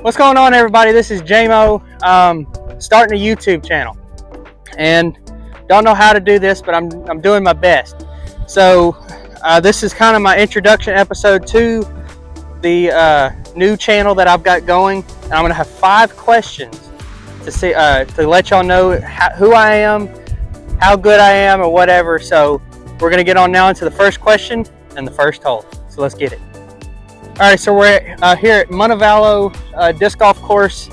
What's going on, everybody? This is JMO, starting a YouTube channel, and don't know how to do this, but I'm doing my best. So this is kind of my introduction episode to the new channel that I've got going, and I'm going to have 5 questions to see to let y'all know who I am, how good I am, or whatever. So we're going to get on now into the first question and the first hole. So let's get it. All right, so we're here at Montevallo Disc Golf Course,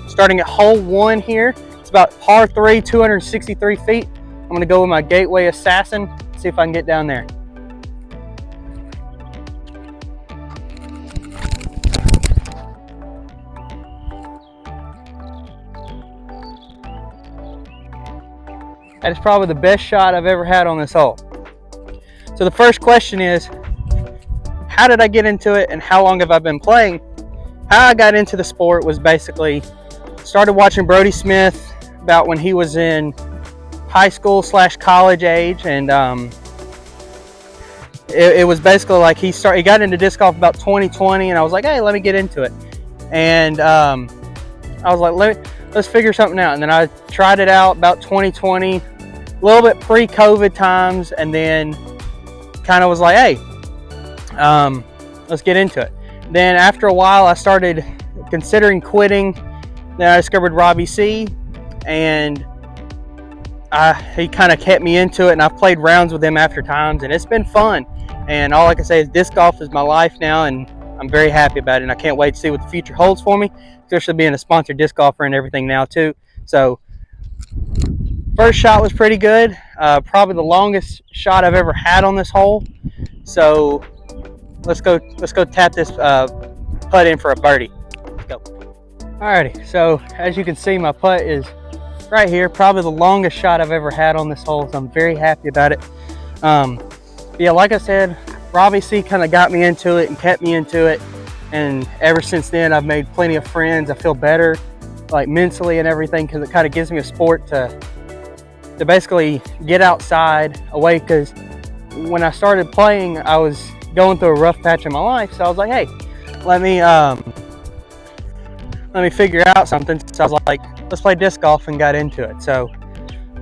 starting at hole 1 here. It's about par 3, 263 feet. I'm going to go with my Gateway Assassin, see if I can get down there. That is probably the best shot I've ever had on this hole. So the first question is, how did I get into it and how long have I been playing? How I got into the sport was basically started watching Brodie Smith about when he was in high school / college age, and it was basically like he got into disc golf about 2020, and I was like, hey, let me get into it. And I was like, let's figure something out. And then I tried it out about 2020, a little bit pre-COVID times, and then kind of was like, hey, let's get into it. Then after a while, I started considering quitting. Then I discovered Robbie C, and he kind of kept me into it, and I've played rounds with him after times, and it's been fun. And all I can say is disc golf is my life now, and I'm very happy about it, and I can't wait to see what the future holds for me, especially being a sponsored disc golfer and everything now too. So first shot was pretty good, probably the longest shot I've ever had on this hole. So let's go tap this putt in for a birdie. Let's go. Alrighty, so as you can see, my putt is right here, probably the longest shot I've ever had on this hole, so I'm very happy about it. Yeah, like I said, Robbie C kind of got me into it and kept me into it, and ever since then I've made plenty of friends. I feel better, like mentally and everything, because it kind of gives me a sport to basically get outside, away, because when I started playing, I was going through a rough patch in my life, so I was like, hey, let me figure out something. So I was like, let's play disc golf, and got into it. So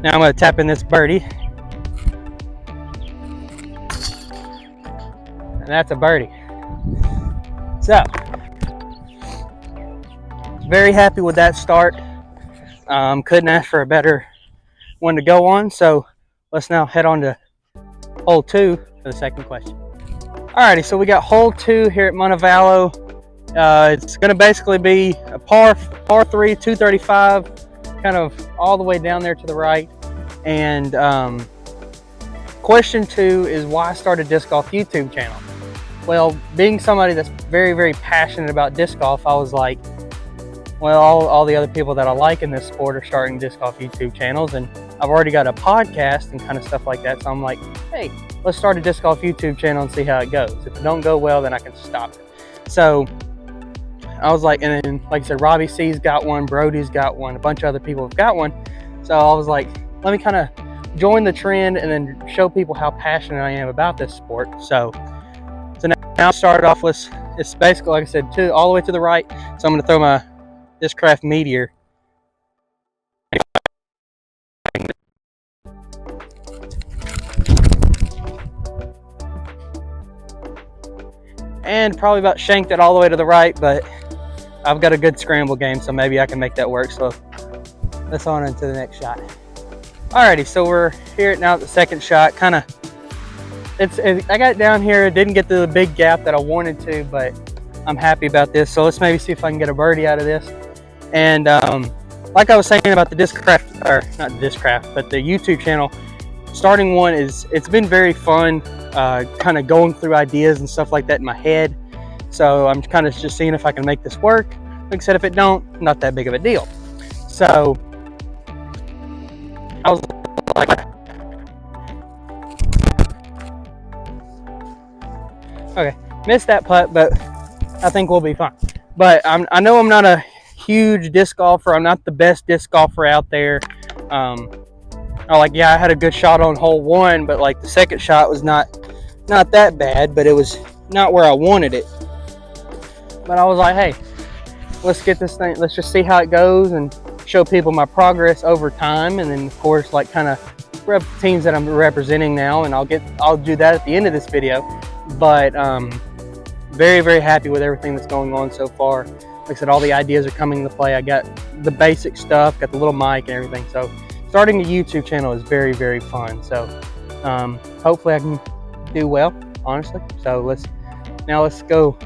now I'm going to tap in this birdie, and that's a birdie. So very happy with that start. Couldn't ask for a better one to go on. So let's now head on to hole 2 for the second question. Alrighty, so we got hole 2 here at Montevallo. It's going to basically be a par 3, 235, kind of all the way down there to the right. And question 2 is why I started Disc Golf YouTube channel. Well, being somebody that's very, very passionate about disc golf, I was like, well, all the other people that I like in this sport are starting disc golf YouTube channels, and I've already got a podcast and kind of stuff like that. So I'm like, hey, let's start a disc golf YouTube channel and see how it goes. If it don't go well, then I can stop it. So I was like, and then like I said, Robbie C's got one, Brodie's got one, a bunch of other people have got one. So I was like, let me kind of join the trend and then show people how passionate I am about this sport. So now I started off with, it's basically, like I said, all the way to the right. So I'm going to throw my Discraft Meteor. And probably about shanked it all the way to the right, but I've got a good scramble game, so maybe I can make that work. So let's on into the next shot. Alrighty, so we're here now at the second shot. Kind of, I got down here, didn't get to the big gap that I wanted to, but I'm happy about this. So let's maybe see if I can get a birdie out of this. And like I was saying about the Discraft, or not Discraft, but the YouTube channel, starting one it's been very fun, kind of going through ideas and stuff like that in my head. So I'm kind of just seeing if I can make this work. Like I said, if it don't, not that big of a deal. So I was like, okay, missed that putt, but I think we'll be fine. But I know I'm not a huge disc golfer. I'm not the best disc golfer out there. I had a good shot on hole 1, but like the second shot was not that bad, but it was not where I wanted it. But I was like, hey, let's get this thing, let's just see how it goes and show people my progress over time. And then of course, like kind of rep teams that I'm representing now, and I'll do that at the end of this video. But very, very happy with everything that's going on so far. Like I said, all the ideas are coming into play. I got the basic stuff, got the little mic and everything. So starting a YouTube channel is very, very fun. So hopefully I can do well, honestly. So let's go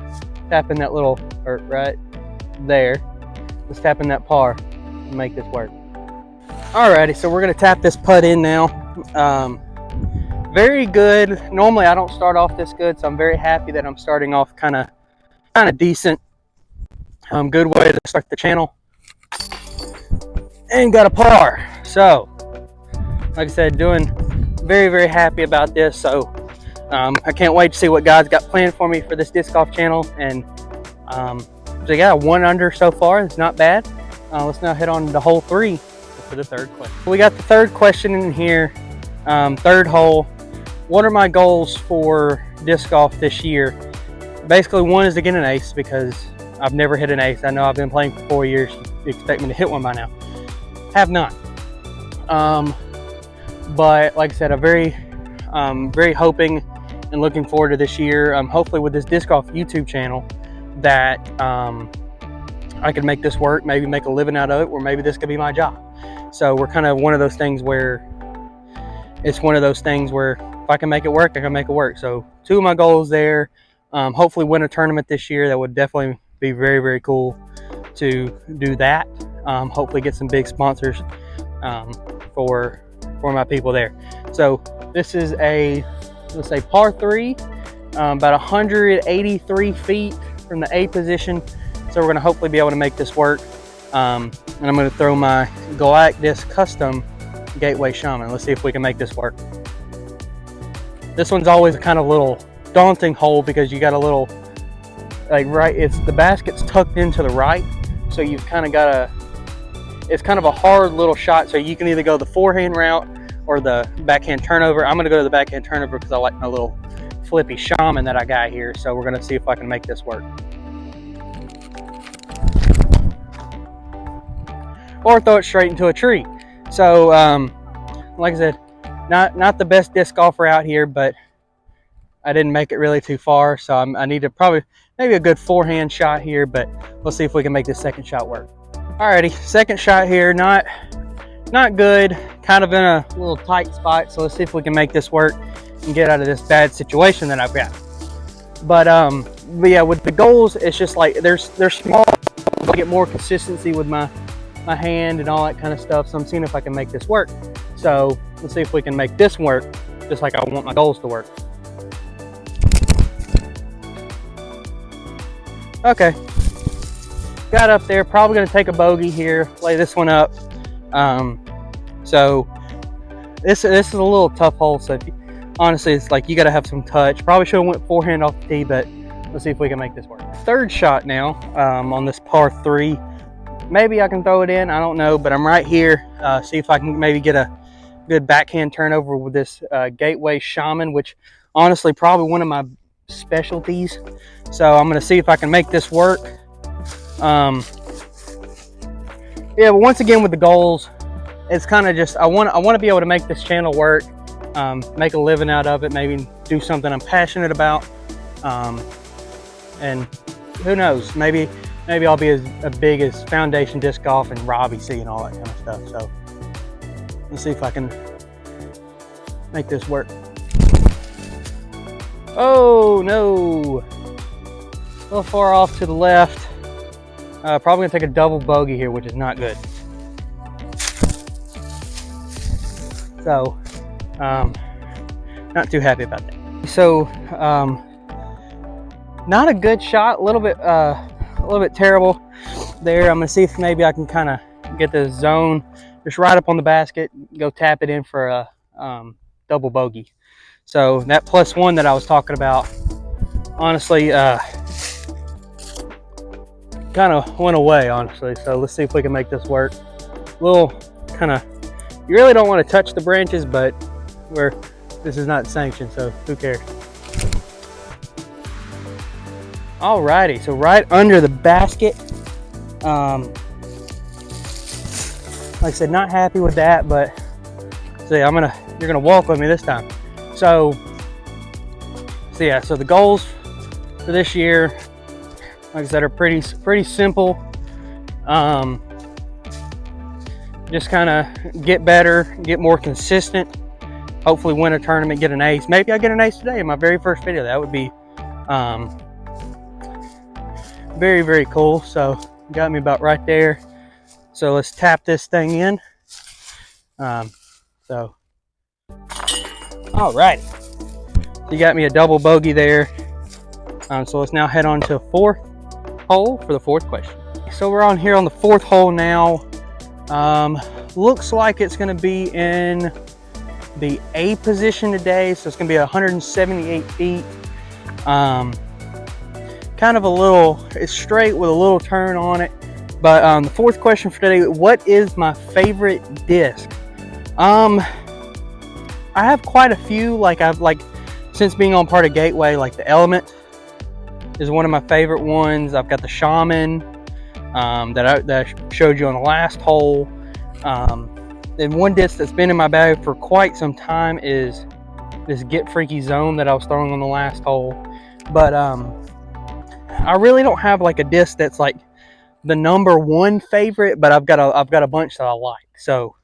tap in that little, or right there. Let's tap in that par and make this work. Alrighty, so we're gonna tap this putt in now. Very good. Normally I don't start off this good, so I'm very happy that I'm starting off kind of decent. Good way to start the channel. And got a par. So, like I said, doing very, very happy about this. So, I can't wait to see what God's got planned for me for this disc golf channel. And so yeah, 1 under so far. It's not bad. Let's now head on to hole 3 for the third question. We got the third question in here. Third hole. What are my goals for disc golf this year? Basically, one is to get an ace, because I've never hit an ace. I know I've been playing for 4 years. You expect me to hit one by now. Have not. But like I said, I'm very hoping and looking forward to this year. Hopefully with this disc golf YouTube channel that I can make this work, maybe make a living out of it, or maybe this could be my job. So we're kind of one of those things where if I can make it work, I can make it work. So 2 of my goals there. Hopefully win a tournament this year. That would definitely be very, very cool to do that. Hopefully get some big sponsors for my people there. So this is a, let's say, par 3, about 183 feet from the A position. So we're going to hopefully be able to make this work. And I'm going to throw my Galactus Custom Gateway Shaman. Let's see if we can make this work. This one's always a kind of little daunting hole, because you got a little, like, the basket's tucked into the right, so you've kind of got it's kind of a hard little shot. So you can either go the forehand route or the backhand turnover. I'm going to go to the backhand turnover because I like my little flippy Shaman that I got here. So we're going to see if I can make this work, or throw it straight into a tree. So like I said, not the best disc golfer out here, but I didn't make it really too far, so I need to probably maybe a good forehand shot here, but we'll see if we can make this second shot work. Alrighty, second shot here, not good, kind of in a little tight spot. So let's see if we can make this work and get out of this bad situation that I've got. But yeah, with the goals, it's just like they're small. I get more consistency with my hand and all that kind of stuff. So I'm seeing if I can make this work. So let's see if we can make this work just like I want my goals to work. Okay, got up there. Probably going to take a bogey here, lay this one up. So this is a little tough hole. So honestly, it's like you got to have some touch. Probably should have went forehand off the tee, but let's see if we can make this work. Third shot now on this par 3. Maybe I can throw it in. I don't know, but I'm right here. See if I can maybe get a good backhand turnover with this Gateway Shaman, which honestly probably one of my specialties. So I'm going to see if I can make this work. Yeah, but once again with the goals, it's kind of just I want to be able to make this channel work, make a living out of it, maybe do something I'm passionate about, and who knows, maybe I'll be as big as Foundation Disc Golf and Robbie C and all that kind of stuff. So let's see if I can make this work. Oh no, a little far off to the left. Probably gonna take a double bogey here, which is not good. So not too happy about that. So not a good shot, a little bit terrible there. I'm gonna see if maybe I can kind of get the zone just right up on the basket, go tap it in for a double bogey. So that +1 that I was talking about, honestly, kind of went away, honestly. So let's see if we can make this work. Little kind of, you really don't want to touch the branches, but this is not sanctioned, so who cares? Alrighty, so right under the basket, Like I said, not happy with that, but see, you're gonna walk with me this time. So yeah, so the goals for this year, like I said, are pretty simple. Just kind of get better, get more consistent. Hopefully win a tournament, get an ace. Maybe I get an ace today in my very first video. That would be very, very cool. So got me about right there. So let's tap this thing in. So all right, so you got me a double bogey there. So let's now head on to fourth hole for the fourth question. So we're on here on the fourth hole now. Looks like it's going to be in the A position today, so it's going to be 178 feet. Kind of it's straight with a little turn on it. But the fourth question for today, what is my favorite disc? I have quite a few. Since being on part of Gateway, like the Element is one of my favorite ones. I've got the Shaman that I showed you on the last hole. And one disc that's been in my bag for quite some time is this Get Freaky Zone that I was throwing on the last hole. But I really don't have like a disc that's like the number one favorite, but I've got a bunch that I like. So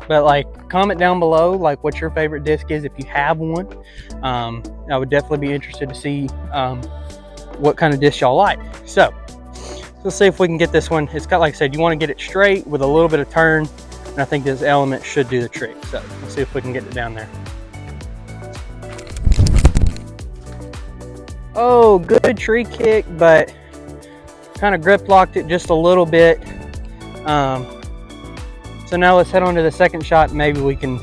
but like, comment down below like what your favorite disc is if you have one. I would definitely be interested to see what kind of disc y'all like. So let's see if we can get this one. It's got, like I said, you want to get it straight with a little bit of turn, and I think this Element should do the trick. So let's see if we can get it down there. Oh, good tree kick, but kind of grip locked it just a little bit. So now let's head on to the second shot. Maybe we can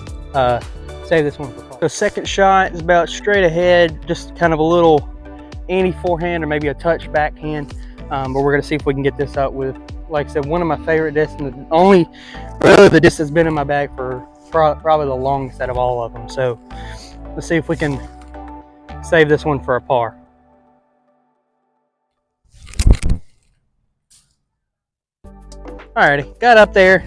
save this one for fall. So second shot is about straight ahead, just kind of a little anti-forehand or maybe a touch backhand. But we're going to see if we can get this up with, like I said, one of my favorite discs, and the disc that's been in my bag for probably the longest out of all of them. So let's see if we can save this one for a par. Alrighty, got up there.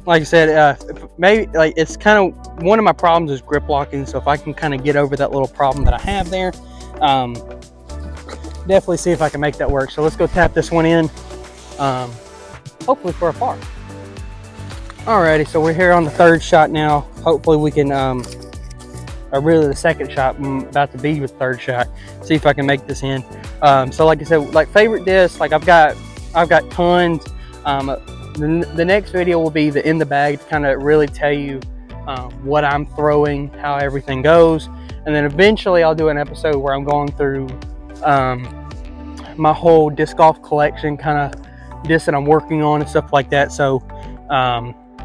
Like I said, maybe like it's kind of one of my problems is grip locking. So if I can kind of get over that little problem that I have there, definitely see if I can make that work. So let's go tap this one in, hopefully for a par. Alrighty, so we're here on the third shot now. Hopefully we can, or really the second shot. I'm about to be with third shot. See if I can make this in. So like I said, like favorite discs, like I've got tons. The next video will be the in the bag to kind of really tell you what I'm throwing, how everything goes, and then eventually I'll do an episode where I'm going through my whole disc golf collection, kind of discs that I'm working on and stuff like that. So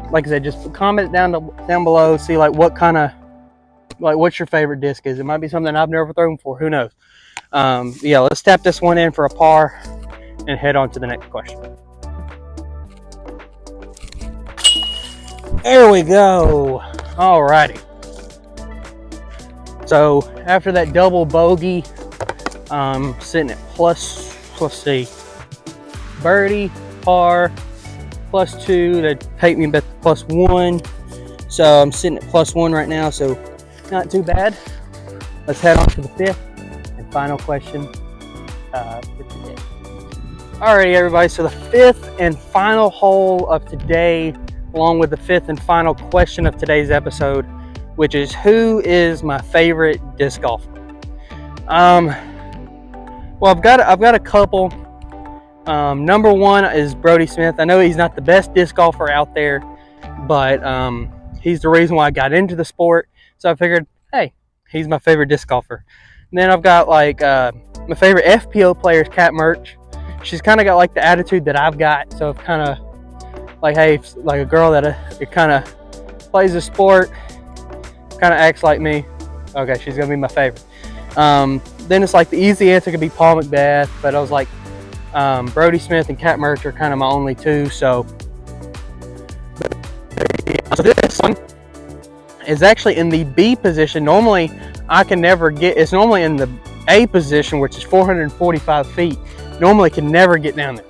like I said, just comment down below, see like what's your favorite disc is. It might be something I've never thrown before, who knows. Yeah, let's tap this one in for a par and head on to the next question. There we go. Alrighty. So after that double bogey, sitting at let's see, birdie, par, +2, that take me back to +1. So I'm sitting at +1 right now, so not too bad. Let's head on to the fifth and final question for today. Alrighty, everybody, so the fifth and final hole of today, along with the fifth and final question of today's episode, which is, who is my favorite disc golfer? Well, I've got a couple. Number one is Brodie Smith. I know he's not the best disc golfer out there, but he's the reason why I got into the sport. So I figured, hey, he's my favorite disc golfer. And then I've got like my favorite FPO player is Kat Mertsch. She's kind of got like the attitude that I've got. So it's kind of like, hey, like a girl that it kind of plays the sport, kind of acts like me. Okay, she's gonna be my favorite. Then it's like the easy answer could be Paul McBeth, but I was like, Brodie Smith and Kat Mertsch are kind of my only two. So this one is actually in the B position. Normally I can never get, it's normally in the A position, which is 445 feet. Normally can never get down there.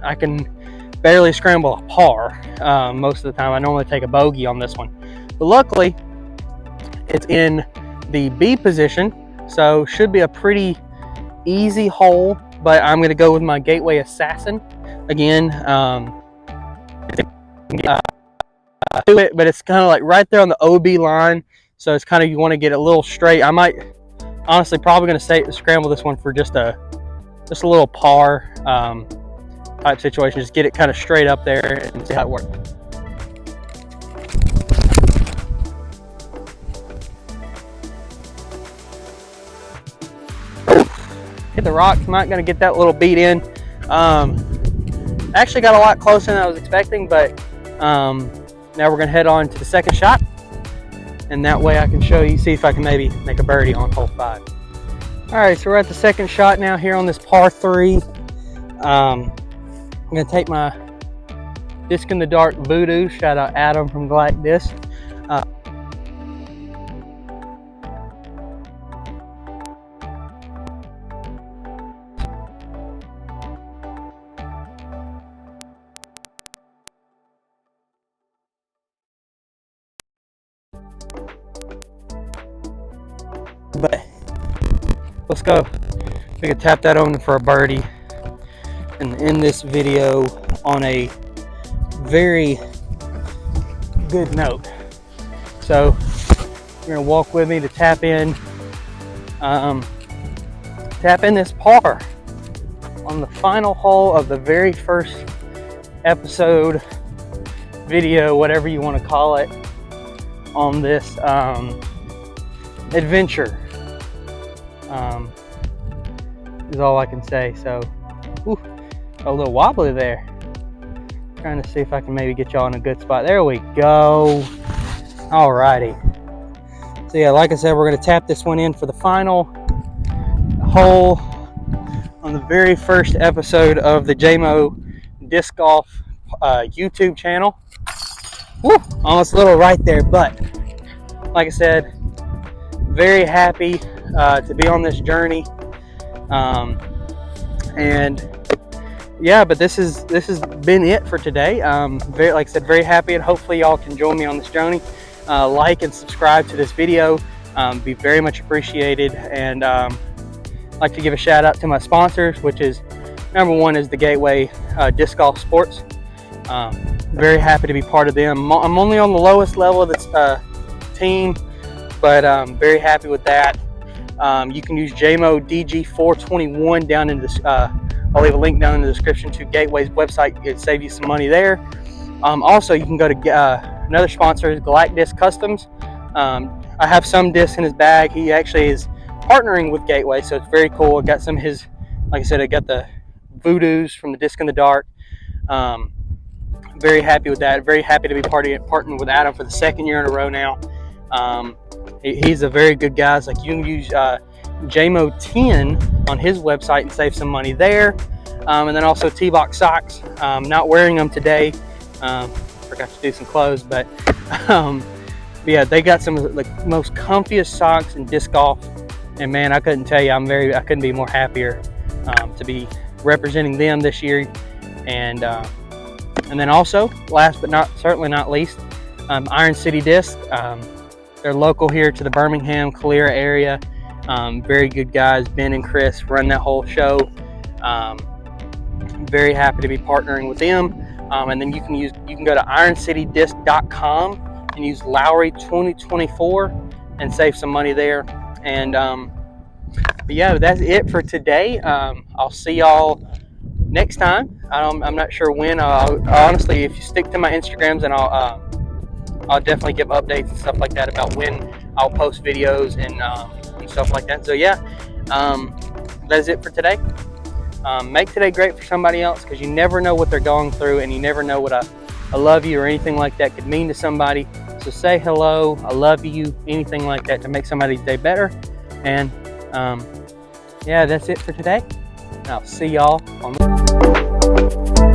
I can barely scramble a par most of the time. I normally take a bogey on this one, but luckily it's in the B position, so should be a pretty easy hole. But I'm going to go with my Gateway Assassin again. But it's kind of like right there on the OB line, so it's kind of, you want to get a little straight. I might honestly probably going to scramble this one for just a little par type situation. Just get it kind of straight up there and see how it works. Hit the rocks. Not going to get that little beat in. Actually got a lot closer than I was expecting, but now we're going to head on to the second shot, and that way I can show you, see if I can maybe make a birdie on hole 5. All right, so we're at the second shot now here on this par 3. I'm going to take my Disc in the Dark Voodoo. Shout out Adam from Galactic Disc. But let's go. We can tap that on for a birdie and end this video on a very good note. So you're gonna walk with me to tap in this par on the final hole of the very first episode, video, whatever you want to call it, on this adventure. Is all I can say. So, a little wobbly there. Trying to see if I can maybe get y'all in a good spot. There we go. Alrighty. So yeah, like I said, we're gonna tap this one in for the final hole on the very first episode of the JMO Disc Golf YouTube channel. Woo, almost a little right there, but like I said, very happy to be on this journey, and yeah, but this has been it for today. Like I said, very happy, and hopefully y'all can join me on this journey. Like and subscribe to this video, be very much appreciated. And I'd like to give a shout out to my sponsors, which is number one is the Gateway Disc Golf Sports. Very happy to be part of them. I'm only on the lowest level of this team, but very happy with that. You can use JMO DG421 down in this. I'll leave a link down in the description to Gateway's website. It'll save you some money there. Also, you can go to another sponsor is Galactic Disc Customs. I have some discs in his bag. He actually is partnering with Gateway, so it's very cool. I got some of his, like I said, I got the Voodoos from the Disc in the Dark. Very happy with that. Very happy to be partnering with Adam for the second year in a row now. He's a very good guy. It's like you can use JMO 10 on his website and save some money there. And then also T-Box socks. Not wearing them today. Forgot to do some clothes, but yeah, they got some of the most comfiest socks in disc golf. And man, I couldn't tell you, I couldn't be more happier to be representing them this year. And then also, last but certainly not least, Iron City Disc. They're local here to the Birmingham, Calera area. Very good guys. Ben and Chris run that whole show. Very happy to be partnering with them. And then you can go to IronCityDisc.com and use Lowry 2024 and save some money there. And but yeah, that's it for today. I'll see y'all next time. I'm not sure when. Honestly, if you stick to my Instagrams, and I'll definitely give updates and stuff like that about when I'll post videos and stuff like that. So yeah, that's it for today. Make today great for somebody else, because you never know what they're going through, and you never know what I love you or anything like that could mean to somebody. So say hello, I love you, anything like that to make somebody's day better. And yeah, that's it for today. I'll see y'all on the